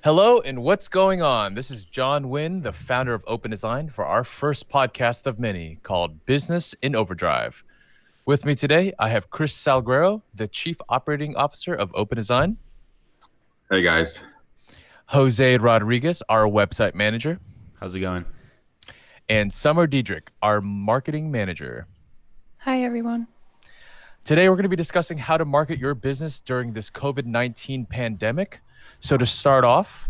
Hello, and what's going on? This is John Wynn, the founder of Open Design, for our first podcast of many called Business in Overdrive. With me today, I have Chris Salguero, the Chief Operating Officer of Open Design, Hey guys. Jose Rodriguez, our website manager, How's it going? and Summer Diedrich, our marketing manager. Hi, everyone. Today, we're going to be discussing how to market your business during this COVID-19 pandemic. So, to start off,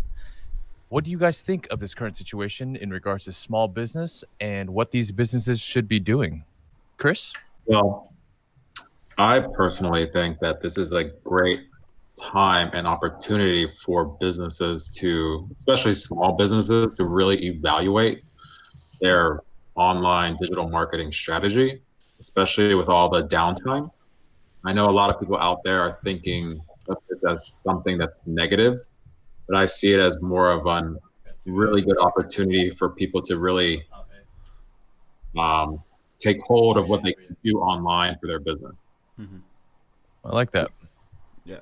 what do you guys think of this current situation in regards to small business and what these businesses should be doing? Chris? Well, I personally think that this is a great time and opportunity for businesses to, especially small businesses, to really evaluate their online digital marketing strategy, especially with all the downtime. I know a lot of people out there are thinking of it as something that's negative, but I see it as more of a really good opportunity for people to really um, take hold of what they can do online for their business. hmm I like that. Yeah,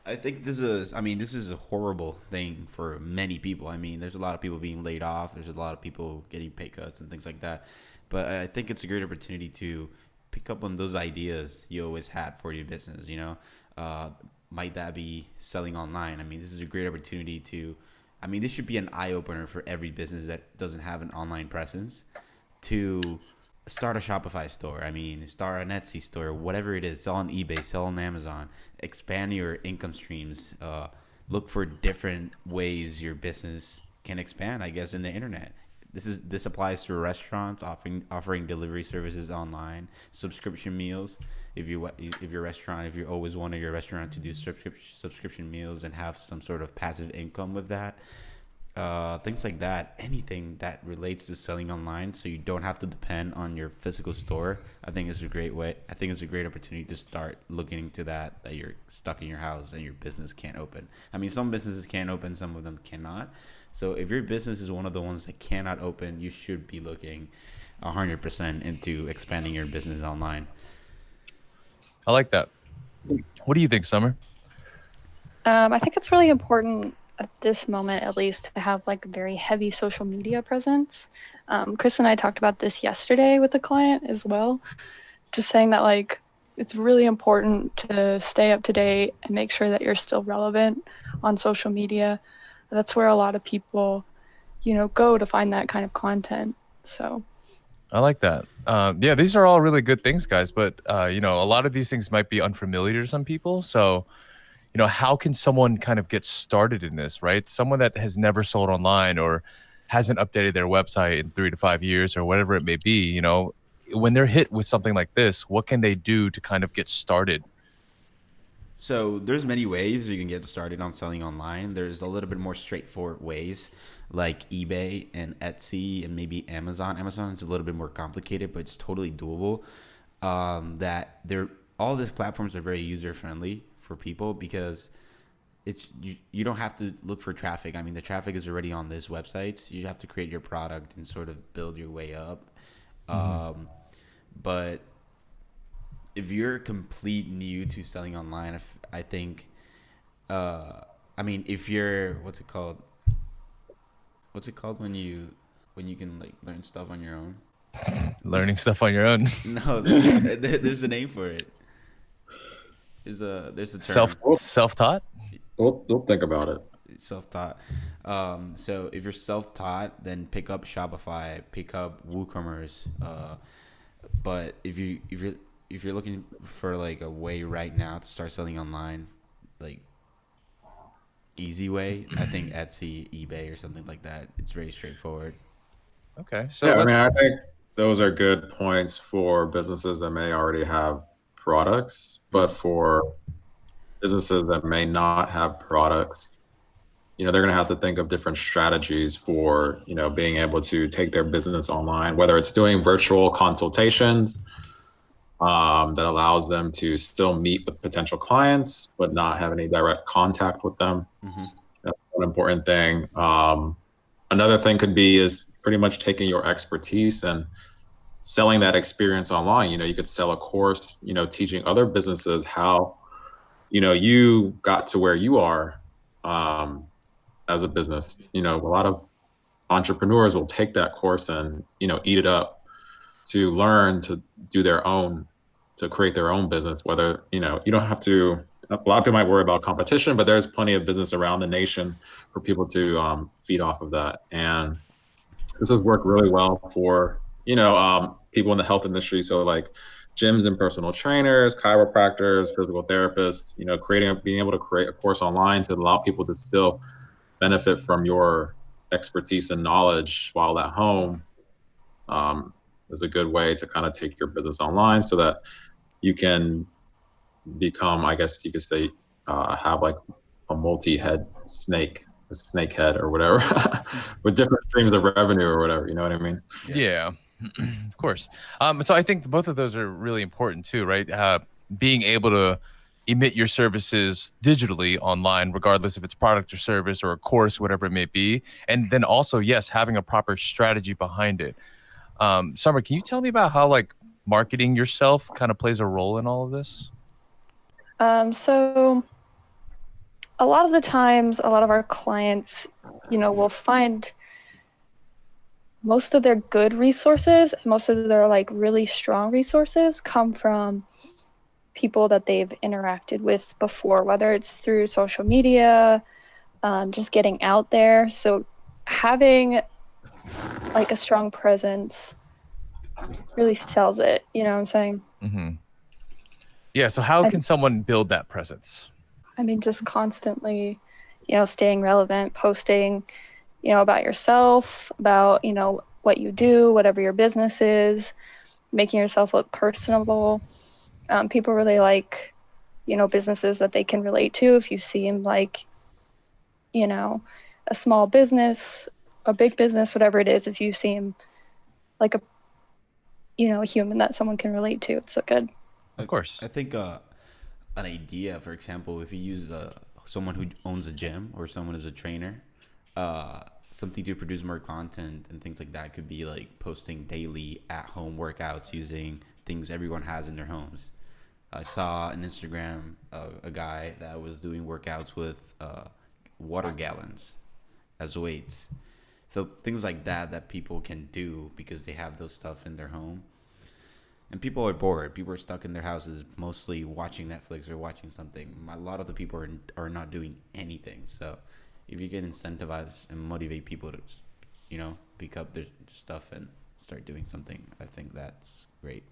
I think this is a horrible thing for many people. I mean, there's a lot of people being laid off. There's a lot of people getting pay cuts and things like that. But I think it's a great opportunity to pick up on those ideas you always had for your business. Uh, might that be selling online? I mean, this is a great opportunity to. I mean, this should be an eye opener for every business that doesn't have an online presence to start a Shopify store. I mean, start an Etsy store, whatever it is. Sell on eBay, sell on Amazon. Expand your income streams. Look for different ways your business can expand, I guess, in the internet. This applies to restaurants offering delivery services online, subscription meals. If you always wanted your restaurant to do subscription meals and have some sort of passive income with that, things like that, anything that relates to selling online so you don't have to depend on your physical store, I think is a great way. I think it's a great opportunity to start looking into that you're stuck in your house and your business can't open. I mean, some businesses can open, some of them cannot. So if your business is one of the ones that cannot open, you should be looking 100% into expanding your business online. I like that. What do you think, Summer? I think it's really important at this moment, at least, to have like a very heavy social media presence. Chris and I talked about this yesterday with a client as well, just saying that like it's really important to stay up to date and make sure that you're still relevant on social media. That's where a lot of people, go to find that kind of content. So I like that. Yeah, these are all really good things, guys. But a lot of these things might be unfamiliar to some people. So, how can someone kind of get started in this, right? Someone that has never sold online or hasn't updated their website in 3 to 5 years or whatever it may be, when they're hit with something like this, what can they do to kind of get started? So there's many ways you can get started on selling online. There's a little bit more straightforward ways like eBay and Etsy and maybe Amazon. Amazon is a little bit more complicated, but it's totally doable. That they're all these platforms are very user friendly for people because you don't have to look for traffic. I mean, the traffic is already on these websites. You have to create your product and sort of build your way up. But if you're complete new to selling online, I think, I mean, if you're what's it called when you can like learn stuff on your own? Learning stuff on your own. No, there's a name for it. There's a term. Self-taught. We'll think about it. Self-taught. So if you're self-taught, then pick up Shopify, pick up WooCommerce. But if you're looking for like a way right now to start selling online, like easy way, I think Etsy, eBay, or something like that. It's very straightforward. Okay, so Yeah, I mean, let's. I think those are good points for businesses that may already have products, but for businesses that may not have products, they're going to have to think of different strategies for, being able to take their business online, whether it's doing virtual consultations that allows them to still meet with potential clients, but not have any direct contact with them. hmm That's one important thing. Another thing could be is pretty much taking your expertise and selling that experience online. You could sell a course, teaching other businesses how, you got to where you are, um, as a business. A lot of entrepreneurs will take that course and, eat it up to learn to do to create their own business. Whether, you don't have to, a lot of people might worry about competition, but there's plenty of business around the nation for people to feed off of that. And this has worked really well for, people in the health industry. So like gyms and personal trainers, chiropractors, physical therapists, being able to create a course online to allow people to still benefit from your expertise and knowledge while at home is a good way to kind of take your business online so that you can become, I guess you could say, have like a multi-head snake head or whatever, with different streams of revenue or whatever. You know what I mean? Yeah, of course. So I think both of those are really important too, right? Being able to emit your services digitally online, regardless if it's product or service or a course, whatever it may be. And then also, yes, having a proper strategy behind it. Summer, can you tell me about how like marketing yourself kind of plays a role in all of this? So a lot of the times, a lot of our clients, will find most of their good resources, most of their like really strong resources come from people that they've interacted with before, whether it's through social media, just getting out there. So having like a strong presence really sells it. You know what I'm saying? Mm-hmm. Yeah. So how can someone build that presence? I mean, just constantly, staying relevant, posting, about yourself, about, what you do, whatever your business is, making yourself look personable. People really like, businesses that they can relate to. If you seem like, a small business, a big business, whatever it is, if you seem like a human that someone can relate to, it's so good. Of course. I think an idea, for example, if you use someone who owns a gym or someone who's a trainer, something to produce more content and things like that could be like posting daily at-home workouts using things everyone has in their homes. I saw on Instagram a guy that was doing workouts with water gallons as weights. So things like that people can do because they have those stuff in their home. And people are bored. People are stuck in their houses, mostly watching Netflix or watching something. A lot of the people are not doing anything. So if you can incentivize and motivate people to, pick up their stuff and start doing something, I think that's great.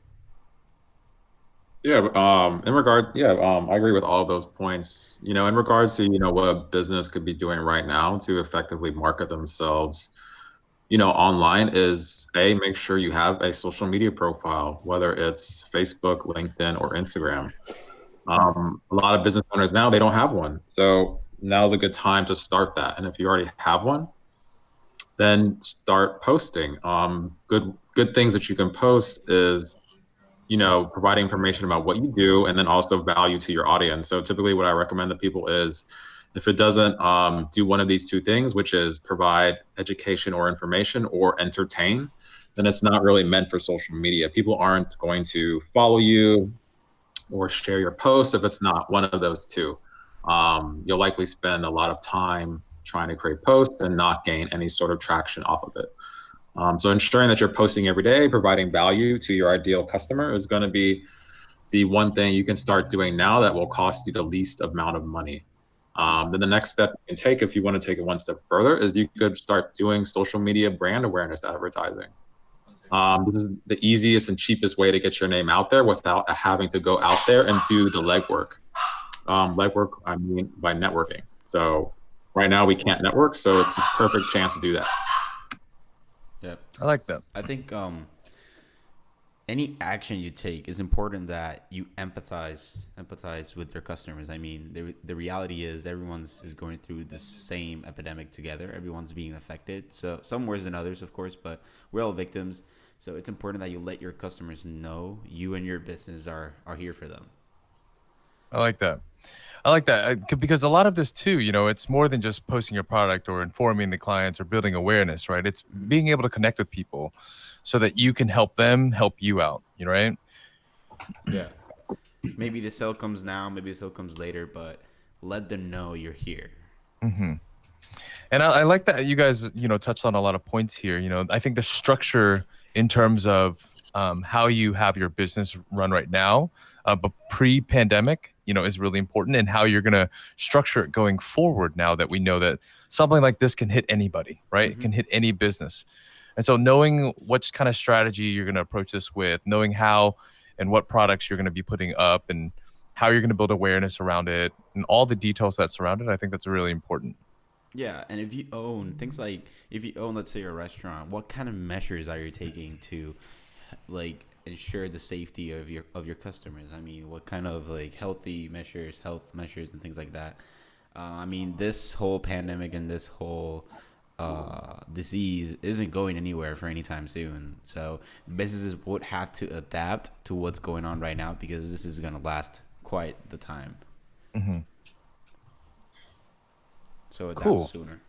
Yeah, I agree with all of those points. In regards to, what a business could be doing right now to effectively market themselves, online is make sure you have a social media profile, whether it's Facebook, LinkedIn, or Instagram. A lot of business owners now, they don't have one. So now's a good time to start that. And if you already have one, then start posting. Good things that you can post is providing information about what you do and then also value to your audience. So typically what I recommend to people is if it doesn't do one of these two things, which is provide education or information or entertain, then it's not really meant for social media. People aren't going to follow you or share your posts if it's not one of those two. You'll likely spend a lot of time trying to create posts and not gain any sort of traction off of it. So ensuring that you're posting every day, providing value to your ideal customer is going to be the one thing you can start doing now that will cost you the least amount of money. Then the next step you can take, if you want to take it one step further, is you could start doing social media brand awareness advertising. This is the easiest and cheapest way to get your name out there without having to go out there and do the legwork. Legwork, I mean by networking. So right now we can't network, so it's a perfect chance to do that. Yeah, I like that. I think any action you take is important that you empathize with your customers. I mean, the reality is everyone's is going through the same epidemic together. Everyone's being affected. So some worse than others, of course, but we're all victims. So it's important that you let your customers know you and your business are here for them. I like that. Because a lot of this too, it's more than just posting your product or informing the clients or building awareness, right? It's being able to connect with people so that you can help them help you out, right? Yeah. Maybe the sale comes now, maybe the sale comes later, but let them know you're here. Mm-hmm. And I like that you guys, touched on a lot of points here. I think the structure in terms of how you have your business run right now, but pre-pandemic, is really important, and how you're going to structure it going forward now that we know that something like this can hit anybody, right? It Hmm. can hit any business. And so knowing what kind of strategy you're going to approach this with, knowing how and what products you're going to be putting up and how you're going to build awareness around it and all the details that surround it, I think that's really important. Yeah, and if you own things like if you own, let's say, a restaurant, what kind of measures are you taking to like ensure the safety of your customers? I mean, what kind of like health measures, and things like that? I mean, this whole pandemic and this whole disease isn't going anywhere for any time soon. So businesses would have to adapt to what's going on right now because this is going to last quite the time. Hmm. So adapt Cool. sooner.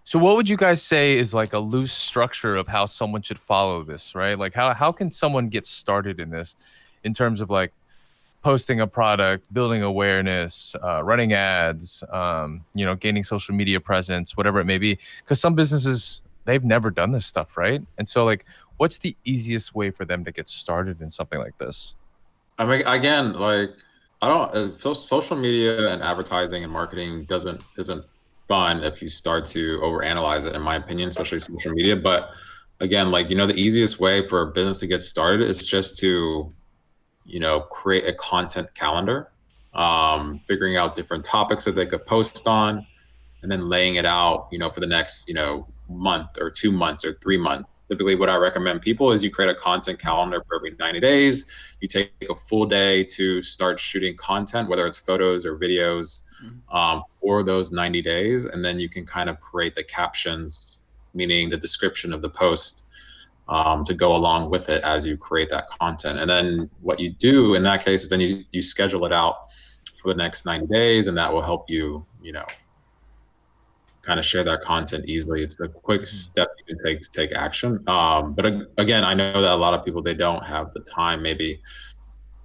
So what would you guys say is like a loose structure of how someone should follow this, right? Like how can someone get started in this in terms of like posting a product, building awareness, running ads, gaining social media presence, whatever it may be? Because some businesses, they've never done this stuff, right? And so like what's the easiest way for them to get started in something like this? I mean, again, like I don't. Social media and advertising and marketing doesn't isn't fun if you start to overanalyze it, in my opinion, especially social media. But again, like the easiest way for a business to get started is just to create a content calendar, figuring out different topics that they could post on, and then laying it out, for the next, month or 2 months or 3 months. Typically, what I recommend people is you create a content calendar for every 90 days. You take a full day to start shooting content, whether it's photos or videos, for those 90 days. And then you can kind of create the captions, meaning the description of the post, to go along with it as you create that content. And then what you do in that case is then you schedule it out for the next 90 days, and that will help you, kind of share that content easily. It's a quick step you can take to take action. But again, I know that a lot of people, they don't have the time maybe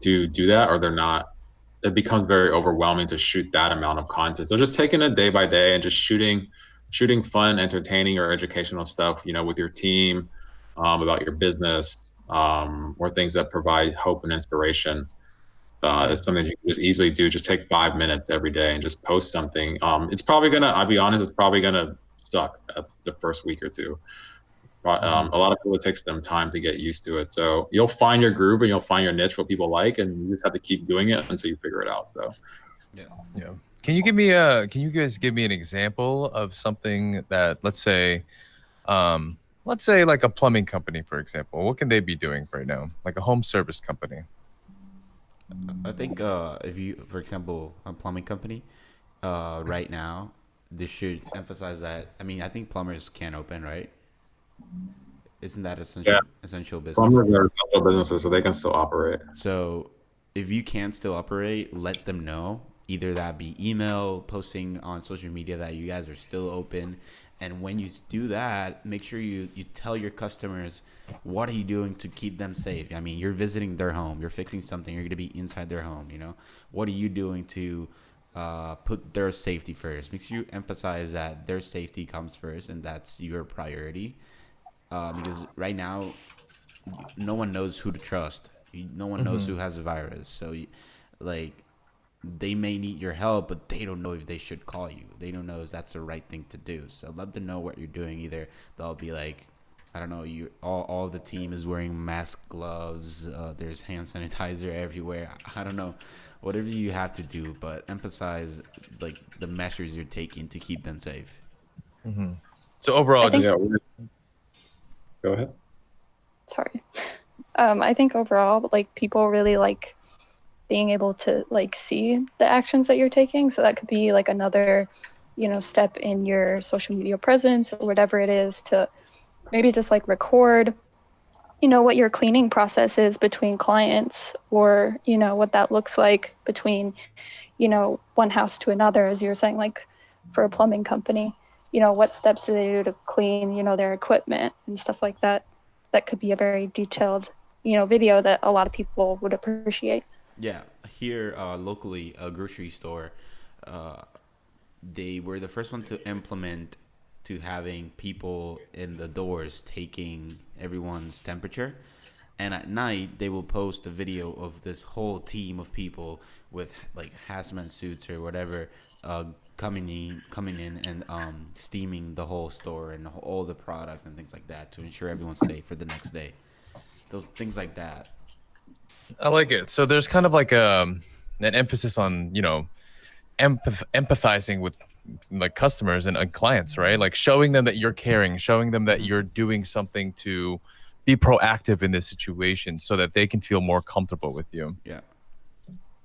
to do that, or they're not. It becomes very overwhelming to shoot that amount of content. So just taking it day by day and just shooting fun, entertaining, or educational stuff, with your team, about your business, or things that provide hope and inspiration. Is something you can just easily do. Just take 5 minutes every day and just post something. It's probably gonna, I'll be honest, it's probably gonna suck at the first week or two. But Mhm. a lot of people, it takes them time to get used to it. So you'll find your groove and you'll find your niche, what people like, and you just have to keep doing it until you figure it out. So Yeah. Yeah. Can you guys give me an example of something that, let's say like a plumbing company, for example, what can they be doing right now? Like a home service company. I think if you, for example, a plumbing company, right now, they should emphasize that. I mean, I think plumbers can open, right? Isn't that yeah, essential business? plumbers are essential businesses, so they can still operate. So if you can still operate, let them know. Either that be email, posting on social media that you guys are still open. And when you do that, make sure you tell your customers what are you doing to keep them safe. I mean, you're visiting their home, you're fixing something, you're going to be inside their home, What are you doing to put their safety first? Make sure you emphasize that their safety comes first and that's your priority. Because right now, no one knows who to trust. No one knows Hmm. who has the virus. So, like, they may need your help, but they don't know if they should call you. They don't know if that's the right thing to do. So let them know what you're doing. Either they'll be like, I don't know, you all the team is wearing mask, gloves. There's hand sanitizer everywhere. I don't know, whatever you have to do, but emphasize like the measures you're taking to keep them safe. Hmm. So overall, I think, Yeah, just go ahead. sorry. I think overall, like people really like being able to like see the actions that you're taking. So that could be like another, step in your social media presence or whatever it is to maybe just like record, what your cleaning process is between clients or, what that looks like between, one house to another, as you were saying, like for a plumbing company, what steps do they do to clean, their equipment and stuff like that. That could be a very detailed, video that a lot of people would appreciate. Yeah, here locally, a grocery store. Uh, they were the first one to implement to having people in the doors taking everyone's temperature. And at night, they will post a video of this whole team of people with like hazmat suits or whatever, coming in and steaming the whole store and all the products and things like that to ensure everyone's safe for the next day. Those things like that. I like it. So there's kind of like an emphasis on, empathizing with like customers and clients, right? Like showing them that you're caring, showing them that you're doing something to be proactive in this situation so that they can feel more comfortable with you. Yeah.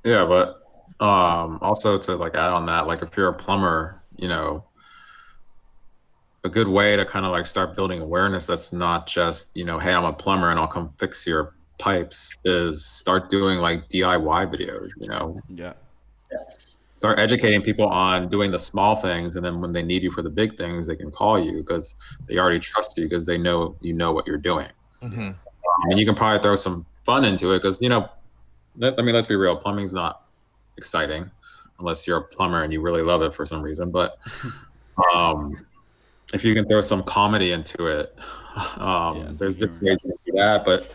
Yeah, but also to like add on that, like if you're a plumber, a good way to kind of like start building awareness that's not just, hey, I'm a plumber and I'll come fix your pipes, is start doing like DIY videos, Yeah. start educating people on doing the small things, and then when they need you for the big things, they can call you because they already trust you because they know what you're doing. Mm-hmm. And you can probably throw some fun into it because let's be real, plumbing's not exciting unless you're a plumber and you really love it for some reason. But if you can throw some comedy into it, there's different ways to do that. But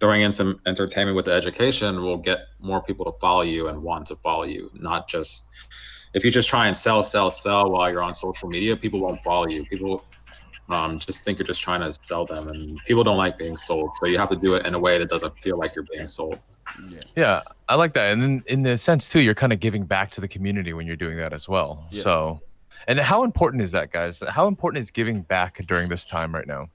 throwing in some entertainment with the education will get more people to follow you and want to follow you. Not just if you just try and sell while you're on social media, people won't follow you. People just think you're just trying to sell them, and people don't like being sold. So you have to do it in a way that doesn't feel like you're being sold. Yeah, I like that. And then in the sense too, you're kind of giving back to the community when you're doing that as well. Yeah. So, and how important is that, guys? How important is giving back during this time right now?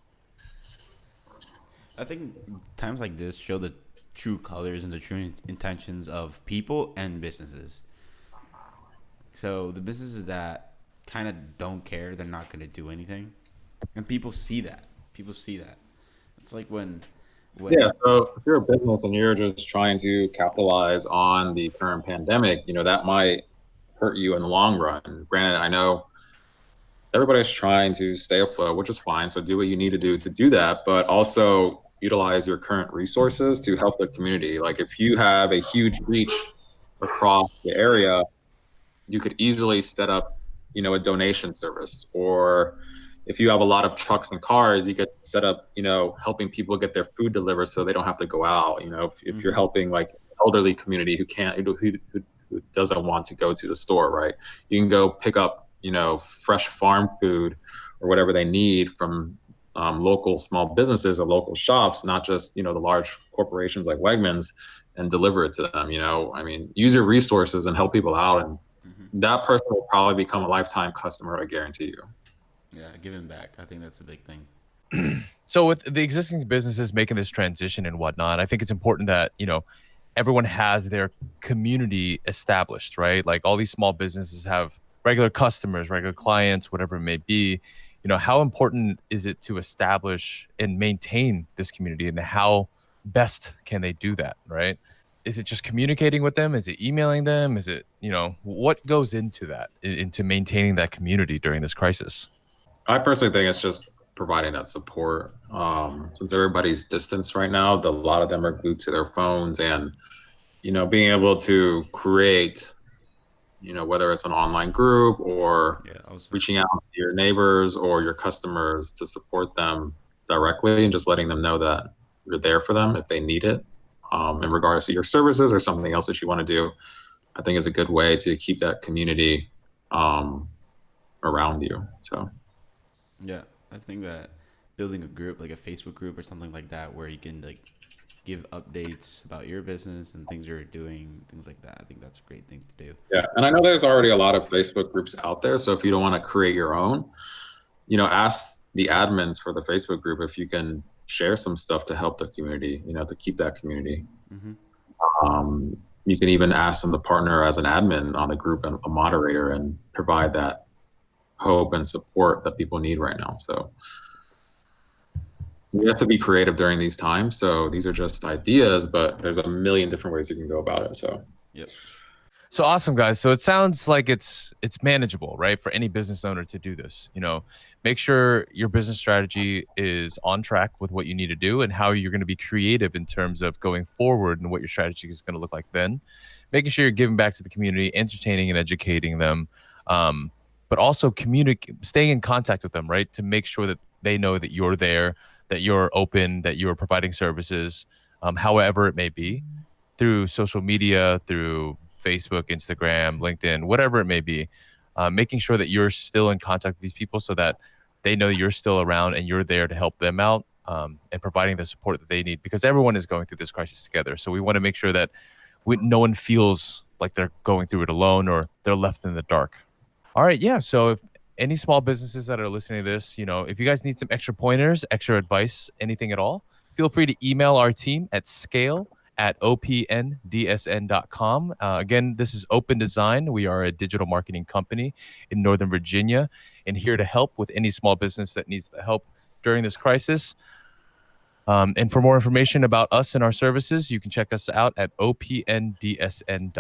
I think times like this show the true colors and the true intentions of people and businesses. So the businesses that kind of don't care, they're not going to do anything. And people see that. It's like when Yeah, so if you're a business and you're just trying to capitalize on the current pandemic, that might hurt you in the long run. Granted, I know everybody's trying to stay afloat, which is fine. So do what you need to do that, but also utilize your current resources to help the community. Like if you have a huge reach across the area, you could easily set up, a donation service. Or if you have a lot of trucks and cars, you could set up, helping people get their food delivered so they don't have to go out. If you're helping like elderly community who doesn't want to go to the store, right? You can go pick up, fresh farm food or whatever they need from local small businesses or local shops, not just, the large corporations like Wegmans, and deliver it to them. Use your resources and help people out. And that person will probably become a lifetime customer, I guarantee you. Yeah, giving back. I think that's a big thing. So with the existing businesses making this transition and whatnot, I think it's important that, everyone has their community established, right? Like all these small businesses have regular customers, regular clients, whatever it may be. How important is it to establish and maintain this community, and how best can they do that, right? Is it just communicating with them? Is it emailing them? Is it, what goes into that, into maintaining that community during this crisis? I personally think it's just providing that support. Since everybody's distanced right now, a lot of them are glued to their phones, and being able to create, whether it's an online group or reaching out to your neighbors or your customers to support them directly, and just letting them know that you're there for them if they need it, in regards to your services or something else that you want to do, I think is a good way to keep that community around you. So. Yeah, I think that building a group, like a Facebook group or something like that, where you can like give updates about your business and things you're doing, things like that. I think that's a great thing to do. Yeah, and I know there's already a lot of Facebook groups out there. So if you don't want to create your own, ask the admins for the Facebook group if you can share some stuff to help the community, to keep that community. You can even ask them to partner as an admin on the group and a moderator, and provide that hope and support that people need right now. So you have to be creative during these times. So these are just ideas, but there's a million different ways you can go about it. So Yep. So awesome, guys. So it sounds like it's manageable, right, for any business owner to do this. Make sure your business strategy is on track with what you need to do and how you're going to be creative in terms of going forward and what your strategy is going to look like then. Making sure you're giving back to the community, entertaining and educating them. but also staying in contact with them, right? To make sure that they know that you're there, that you're open, that you're providing services, however it may be, through social media, through Facebook, Instagram, LinkedIn, whatever it may be, making sure that you're still in contact with these people so that they know you're still around and you're there to help them out, and providing the support that they need, because everyone is going through this crisis together. So we want to make sure that no one feels like they're going through it alone or they're left in the dark. All right, yeah. So if any small businesses that are listening to this, if you guys need some extra pointers, extra advice, anything at all, feel free to email our team at scale@opndsn.com. Again, this is Open Design. We are a digital marketing company in Northern Virginia and here to help with any small business that needs the help during this crisis. And for more information about us and our services, you can check us out at opndsn.com.